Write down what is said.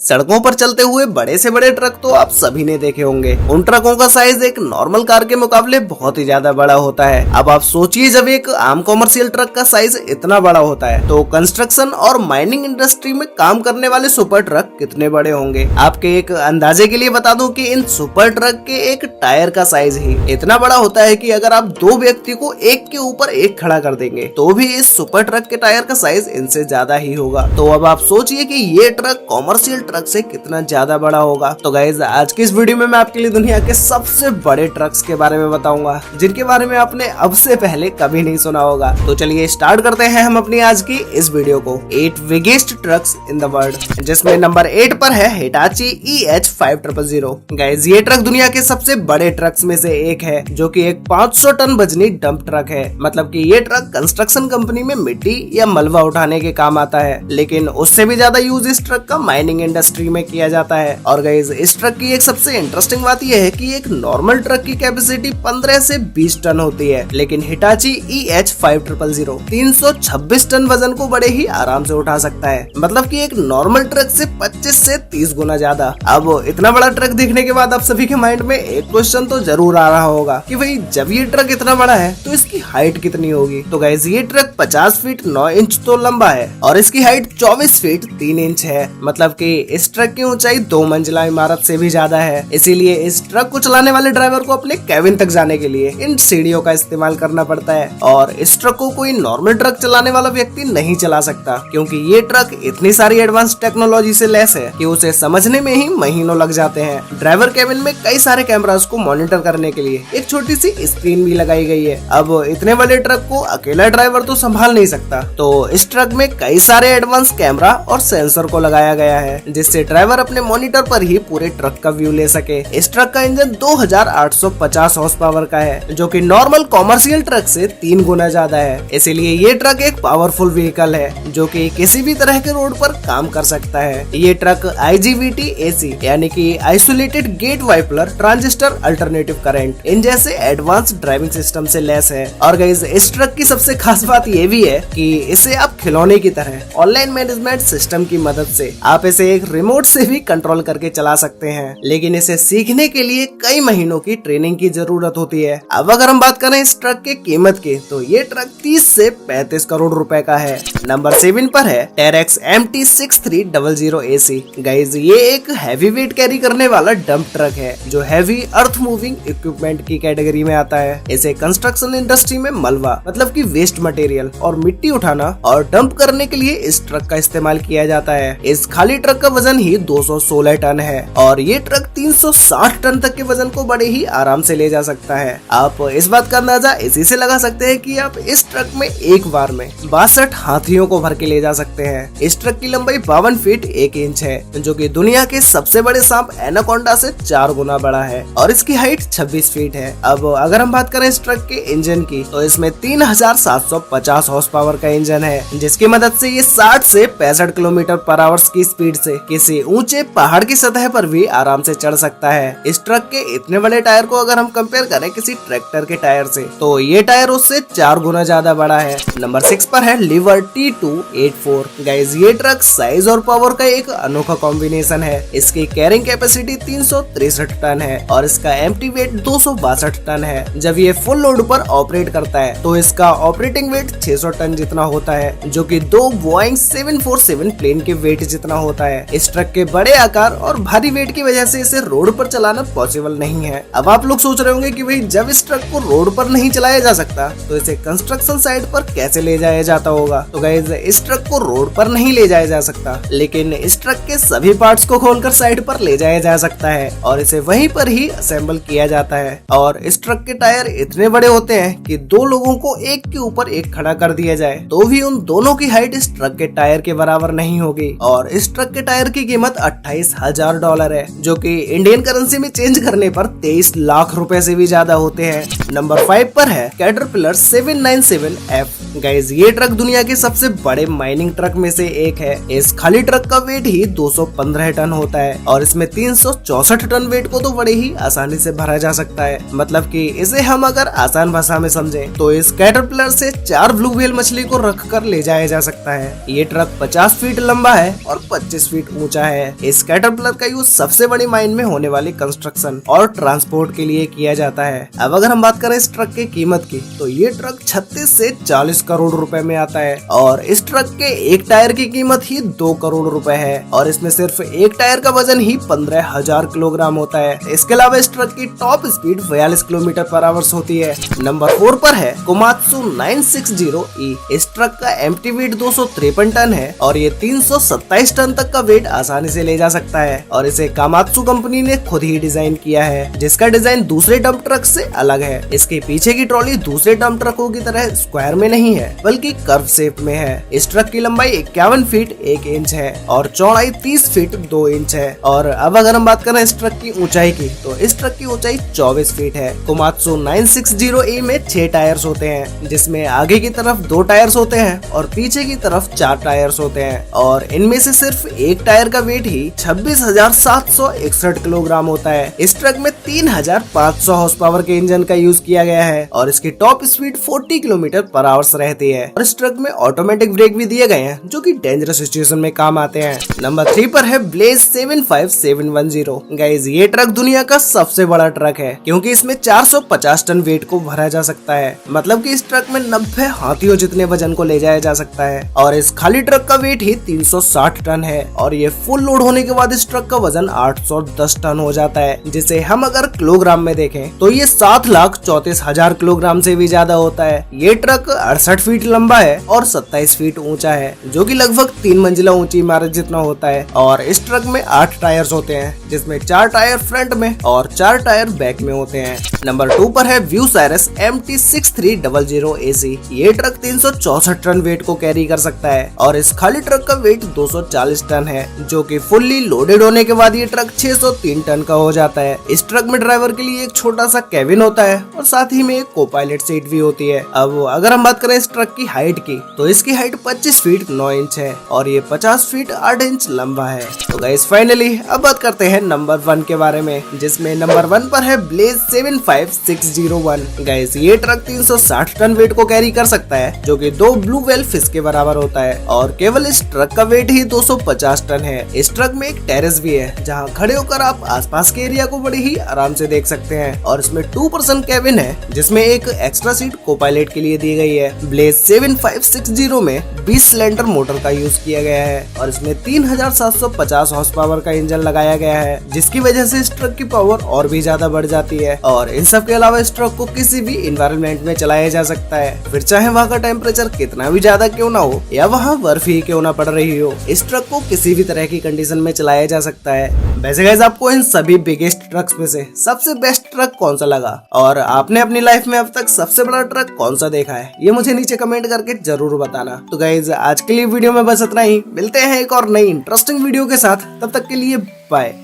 सड़कों पर चलते हुए बड़े से बड़े ट्रक तो आप सभी ने देखे होंगे। उन ट्रकों का साइज एक नॉर्मल कार के मुकाबले बहुत ही ज्यादा बड़ा होता है। अब आप सोचिए, जब एक आम कॉमर्शियल ट्रक का साइज इतना बड़ा होता है तो कंस्ट्रक्शन और माइनिंग इंडस्ट्री में काम करने वाले सुपर ट्रक कितने बड़े होंगे। आपके एक अंदाजे के लिए बता दूं कि इन सुपर ट्रक के एक टायर का साइज ही इतना बड़ा होता है कि अगर आप दो व्यक्ति को एक के ऊपर एक खड़ा कर देंगे तो भी इस सुपर ट्रक के टायर का साइज इनसे ज्यादा ही होगा। तो अब आप सोचिए कि ये ट्रक कॉमर्शियल ट्रक से कितना ज्यादा बड़ा होगा। तो गाइज, आज की इस वीडियो में मैं आपके लिए दुनिया के सबसे बड़े ट्रक्स के बारे में बताऊंगा, जिनके बारे में आपने अब से पहले कभी नहीं सुना होगा। तो चलिए स्टार्ट करते हैं हम अपनी आज की इस वीडियो को। 8 biggest trucks in the world, जिसमें नंबर 8 पर है हिटाची EH5000। गाइज, ये ट्रक दुनिया के सबसे बड़े ट्रक्स में से एक है, जो कि एक 500 टन वजनी डंप ट्रक है। मतलब कि ये ट्रक कंस्ट्रक्शन कंपनी में मिट्टी या मलबा उठाने के काम आता है, लेकिन उससे भी ज्यादा यूज इस ट्रक का माइनिंग इंडस्ट्री में किया जाता है। और गाइस, इस ट्रक की एक सबसे इंटरेस्टिंग बात यह है कि एक नॉर्मल ट्रक की कैपेसिटी 15 से 20 टन होती है, लेकिन हिटाची EH5000 326 टन वजन को बड़े ही आराम से उठा सकता है। मतलब कि एक नॉर्मल ट्रक से 25 से 30 गुना ज्यादा। अब इतना बड़ा ट्रक देखने के बाद आप सभी के माइंड में एक क्वेश्चन तो जरूर आ रहा होगा कि भाई, जब ये ट्रक इतना बड़ा है तो इसकी हाइट कितनी होगी। तो गाइस, ये ट्रक 50 फीट 9 इंच तो लंबा है और इसकी हाइट 24 फीट 3 इंच है। मतलब कि इस ट्रक की ऊंचाई 2 मंजिला इमारत से भी ज्यादा है। इसीलिए इस ट्रक को चलाने वाले ड्राइवर को अपने केबिन तक जाने के लिए इन सीढ़ियों का इस्तेमाल करना पड़ता है। और इस ट्रक को कोई नॉर्मल ट्रक चलाने वाला व्यक्ति नहीं चला सकता, क्योंकि ये ट्रक इतनी सारी एडवांस टेक्नोलॉजी से लैस है कि उसे समझने में ही महीनों लग जाते हैं। ड्राइवर केबिन में कई सारे कैमरास को मॉनिटर करने के लिए एक छोटी सी स्क्रीन भी लगाई गई है। अब इतने बड़े ट्रक को अकेला ड्राइवर तो संभाल नहीं सकता, तो इस ट्रक में कई सारे एडवांस कैमरा और सेंसर को लगाया गया है, जिससे ड्राइवर अपने मॉनिटर पर ही पूरे ट्रक का व्यू ले सके। इस ट्रक का इंजन 2850 हॉर्स पावर का है, जो कि नॉर्मल कॉमर्शियल ट्रक से 3 गुना ज्यादा है। इसीलिए ये ट्रक एक पावरफुल व्हीकल है, जो कि किसी भी तरह के रोड पर काम कर सकता है। ये ट्रक IGBT AC यानी कि isolated gate bipolar transistor alternative current इन जैसे एडवांस ड्राइविंग सिस्टम से लैस है। और गाइस, इस ट्रक की सबसे खास बात ये भी है कि इसे आप खिलौने की तरह ऑनलाइन मैनेजमेंट सिस्टम की मदद से आप इसे एक रिमोट से भी कंट्रोल करके चला सकते हैं, लेकिन इसे सीखने के लिए कई महीनों की ट्रेनिंग की जरूरत होती है। अब अगर हम बात करें इस ट्रक के कीमत की, तो ये ट्रक 30 से 35 करोड़ रुपए का है। नंबर 7 पर है टेरेक्स MT6300 AC। गाइज, ये एक हैवी वेट कैरी करने वाला डंप ट्रक है, जो हैवी अर्थ मूविंग इक्विपमेंट की कैटेगरी में आता है। इसे कंस्ट्रक्शन इंडस्ट्री में मलबा मतलब कि वेस्ट मटेरियल और मिट्टी उठाना और डंप करने के लिए इस ट्रक का इस्तेमाल किया जाता है। इस खाली ट्रक का वजन ही 216 टन है और ये ट्रक 360 टन तक के वजन को बड़े ही आराम से ले जा सकता है। आप इस बात का अंदाजा इसी से लगा सकते हैं कि आप इस ट्रक में एक बार में 62 हाथियों को भर के ले जा सकते हैं। इस ट्रक की लंबाई 52 फीट 1 इंच है, जो कि दुनिया के सबसे बड़े सांप एनाकोंडा से 4 गुना बड़ा है और इसकी हाइट 26 फीट है। अब अगर हम बात करें इस ट्रक के इंजन की, तो इसमें 3750 हॉर्स पावर का इंजन है, जिसकी मदद से ये 60 से 65 किलोमीटर पर आवर की स्पीड से किसी ऊंचे पहाड़ की सतह पर भी आराम से चढ़ सकता है। इस ट्रक के इतने बड़े टायर को अगर हम कंपेयर करें किसी ट्रैक्टर के टायर से, तो ये टायर उससे 4 गुना ज्यादा बड़ा है। नंबर 6 पर है लिवर T284। गाइज, ये ट्रक साइज और पावर का एक अनोखा कॉम्बिनेशन है। इसकी कैरिंग कैपेसिटी 363 टन है और इसका एम्प्टी वेट 262 टन है। जब ये फुल लोड पर ऑपरेट करता है तो इसका ऑपरेटिंग वेट 600 टन जितना होता है, जो कि 2 बोइंग 747 प्लेन के वेट जितना होता है। इस ट्रक के बड़े आकार और भारी वेट की वजह से इसे रोड पर चलाना पॉसिबल नहीं है। अब आप लोग सोच रहे होंगे कि भाई, जब इस ट्रक को रोड पर नहीं चलाया जा सकता तो इसे कंस्ट्रक्शन साइट पर कैसे ले जाया जाता होगा। तो गाइस, इस ट्रक को रोड पर नहीं ले जाया जा सकता, लेकिन इस ट्रक के सभी पार्ट्स को खोलकर साइट पर ले जाया जा सकता है और इसे वहीं पर ही असेंबल किया जाता है। और इस ट्रक के टायर इतने बड़े होते हैं कि 2 लोगों को एक के ऊपर एक खड़ा कर दिया जाए तो भी उन दोनों की हाइट इस ट्रक के टायर के बराबर नहीं होगी। और इस ट्रक के टायर की कीमत $28,000 है, जो कि इंडियन करेंसी में चेंज करने पर 23 लाख रुपए से भी ज्यादा होते हैं। नंबर 5 पर है कैटरपिलर 797F। गाइज, ये ट्रक दुनिया के सबसे बड़े माइनिंग ट्रक में से एक है। इस खाली ट्रक का वेट ही 215 टन होता है और इसमें 364 टन वेट को तो बड़े ही आसानी से भरा जा सकता है। मतलब कि इसे हम अगर आसान भाषा में समझें तो इस कैटरपिलर से 4 ब्लू व्हेल मछली को रख कर ले जाया जा सकता है। ये ट्रक 50 फीट लंबा है और 25 फीट फीट ऊंचा है। इस कैटरपिलर का यूज सबसे बड़ी माइन में होने वाली कंस्ट्रक्शन और ट्रांसपोर्ट के लिए किया जाता है। अब अगर हम बात करें इस ट्रक की कीमत की, तो ये ट्रक 36 से 40 करोड़ रुपए में आता है और इस ट्रक के एक टायर की कीमत ही 2 करोड़ रुपए है और इसमें सिर्फ एक टायर का वजन ही 15,000 किलोग्राम होता है। इसके अलावा इस ट्रक की टॉप स्पीड 42 किलोमीटर पर आवर्स होती है। नंबर 4 पर है कोमात्सु 960E। इस ट्रक का एम्प्टी वेट 253 टन है और ये 327 टन तक का वेट आसानी से ले जा सकता है और इसे कामात्सु कंपनी ने खुद ही डिजाइन किया है, जिसका डिजाइन दूसरे डंप ट्रक से अलग है। इसके पीछे की ट्रॉली दूसरे डंप ट्रकों की तरह स्क्वायर में नहीं है बल्कि कर्व शेप में है। इस ट्रक की लंबाई 51 फीट 1 इंच है और चौड़ाई 30 फीट 2 इंच है। और अब अगर हम बात करें इस ट्रक की ऊंचाई की, तो इस ट्रक की ऊंचाई 24 फीट है। कोमात्सु 960E में 6 टायर्स होते हैं, जिसमें आगे की तरफ 2 टायर्स होते हैं और पीछे की तरफ 4 टायर्स होते हैं और इनमें से सिर्फ एक टायर का वेट ही 26,761 किलोग्राम होता है। इस ट्रक में 3,500 हॉर्स पावर के इंजन का यूज किया गया है और इसकी टॉप स्पीड 40 किलोमीटर पर आवर्स रहती है और इस ट्रक में ऑटोमेटिक ब्रेक भी दिए गए हैं, जो कि डेंजरस सिचुएशन में काम आते हैं। नंबर 3 पर है ब्लेज 75710। गाइस, ये ट्रक दुनिया का सबसे बड़ा ट्रक है क्योंकि इसमें 450 टन वेट को भरा जा सकता है। मतलब कि इस ट्रक में 90 हाथियों जितने वजन को ले जाया जा सकता है और इस खाली ट्रक का वेट ही 360 टन है और ये फुल लोड होने के बाद इस ट्रक का वजन 810 टन हो जाता है, जिसे हम अगर किलोग्राम में देखें तो ये 7,34,000 किलोग्राम से भी ज्यादा होता है। ये ट्रक 68 फीट लंबा है और 27 फीट ऊंचा है, जो कि लगभग 3 मंजिला ऊंची इमारत जितना होता है और इस ट्रक में 8 टायर्स होते हैं, जिसमें 4 टायर फ्रंट में और 4 टायर बैक में होते हैं। नंबर 2 पर है व्यूसाइरस MT6300 AC। ये ट्रक 364 टन वेट को कैरी कर सकता है और इस खाली ट्रक का वेट 240 टन है, जो कि फुल्ली लोडेड होने के बाद ये ट्रक 603 टन का हो जाता है। इस ट्रक में ड्राइवर के लिए एक छोटा सा केबिन होता है और साथ ही में एक को पायलट सीट भी होती है। अब अगर हम बात करें इस ट्रक की हाइट की, तो इसकी हाइट 25 फीट 9 इंच है और ये 50 फीट 8 इंच लंबा है। तो गाइस, फाइनली अब बात करते हैं नंबर 1 के बारे में, जिसमें नंबर 1 पर है ब्लेज 75601। गाइस, ये ट्रक 360 टन वेट को कैरी कर सकता है, जो कि 2 ब्लू वेल फिश के बराबर होता है और केवल इस ट्रक का वेट ही 250 टन है। इस ट्रक में एक टेरेस भी है, जहां खड़े होकर आप आसपास के एरिया को बड़ी ही आराम से देख सकते हैं और इसमें 2 पर्सन केबिन है, जिसमें एक एक्स्ट्रा सीट को पायलट के लिए दी गई है। ब्लेज 7560 में 20 सिलेंडर मोटर का यूज किया गया है और इसमें 3,750 हॉर्स पावर का इंजन लगाया गया है, जिसकी वजह से इस ट्रक की पावर और भी ज्यादा बढ़ जाती है और इन सब के अलावा इस ट्रक को किसी भी इन्वायरमेंट में चलाया जा सकता है, फिर चाहे वहाँ का टेम्परेचर कितना भी ज्यादा क्यों ना हो या वहाँ बर्फ ही क्यों ना पड़ रही हो, इस ट्रक को किसी भी तरह की कंडीशन में चलाया जा सकता है। वैसे गाइस, आपको इन सभी बिगेस्ट ट्रक्स में से सबसे बेस्ट ट्रक कौन सा लगा और आपने अपनी लाइफ में अब तक सबसे बड़ा ट्रक कौन सा देखा है, ये मुझे नीचे कमेंट करके जरूर बताना। तो गाइस, आज के लिए वीडियो में बस इतना ही। मिलते हैं एक और नई इंटरेस्टिंग वीडियो के साथ, तब तक के लिए बाय।